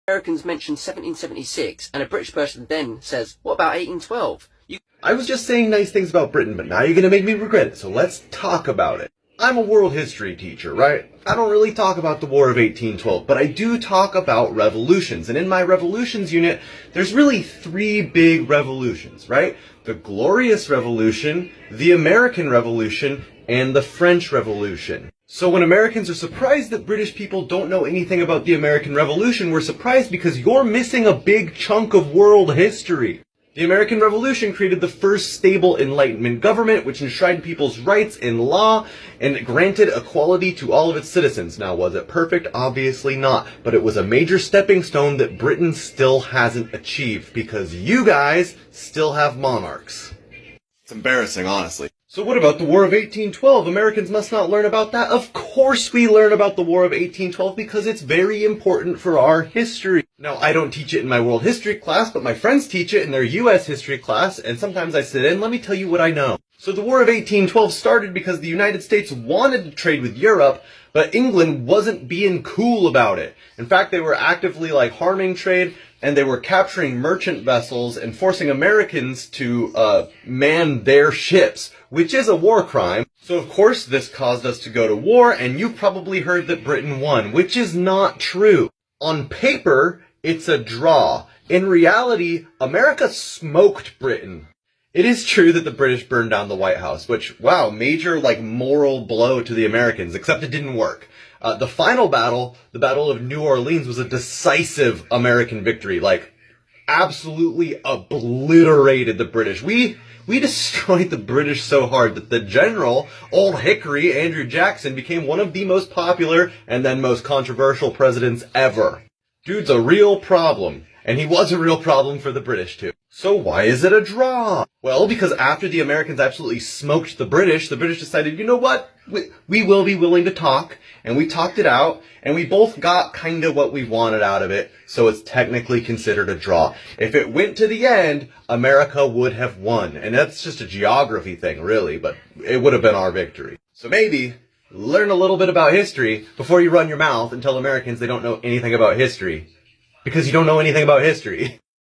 Americans mention 1776, and a British person then says, what about 1812? I was just saying nice things about Britain, but now you're gonna make me regret it, so let's talk about it. I'm a world history teacher, right? I don't really talk about the War of 1812, but I do talk about revolutions. And in my revolutions unit, there's really three big revolutions, right? The Glorious Revolution, the American Revolution, and the French Revolution. So when Americans are surprised that British people don't know anything about the American Revolution, we're surprised because you're missing a big chunk of world history. The American Revolution created the first stable Enlightenment government, which enshrined people's rights in law and granted equality to all of its citizens. Now, was it perfect? Obviously not. But it was a major stepping stone that Britain still hasn't achieved because you guys still have monarchs. It's embarrassing, honestly. So what about the War of 1812? Americans must not learn about that. Of course we learn about the War of 1812 because it's very important for our history. Now, I don't teach it in my world history class, but my friends teach it in their US history class, and sometimes I sit in. Let me tell you what I know. So the War of 1812 started because the United States wanted to trade with Europe, but England wasn't being cool about it. In fact, they were actively harming trade, and they were capturing merchant vessels and forcing Americans to man their ships, which is a war crime. So of course this caused us to go to war, and you've probably heard that Britain won, which is not true. On paper, it's a draw. In reality, America smoked Britain. It is true that the British burned down the White House, which, wow, major moral blow to the Americans, except it didn't work. The final battle, the Battle of New Orleans, was a decisive American victory, absolutely obliterated the British. We destroyed the British so hard that the general, Old Hickory, Andrew Jackson, became one of the most popular and then most controversial presidents ever. Dude's a real problem, and he was a real problem for the British too. So why is it a draw? Well, because after the Americans absolutely smoked the British decided, you know what? We will be willing to talk, and we talked it out, and we both got kind of what we wanted out of it, so it's technically considered a draw. If it went to the end, America would have won, and that's just a geography thing, really, but it would have been our victory. So maybe learn a little bit about history before you run your mouth and tell Americans they don't know anything about history, because you don't know anything about history.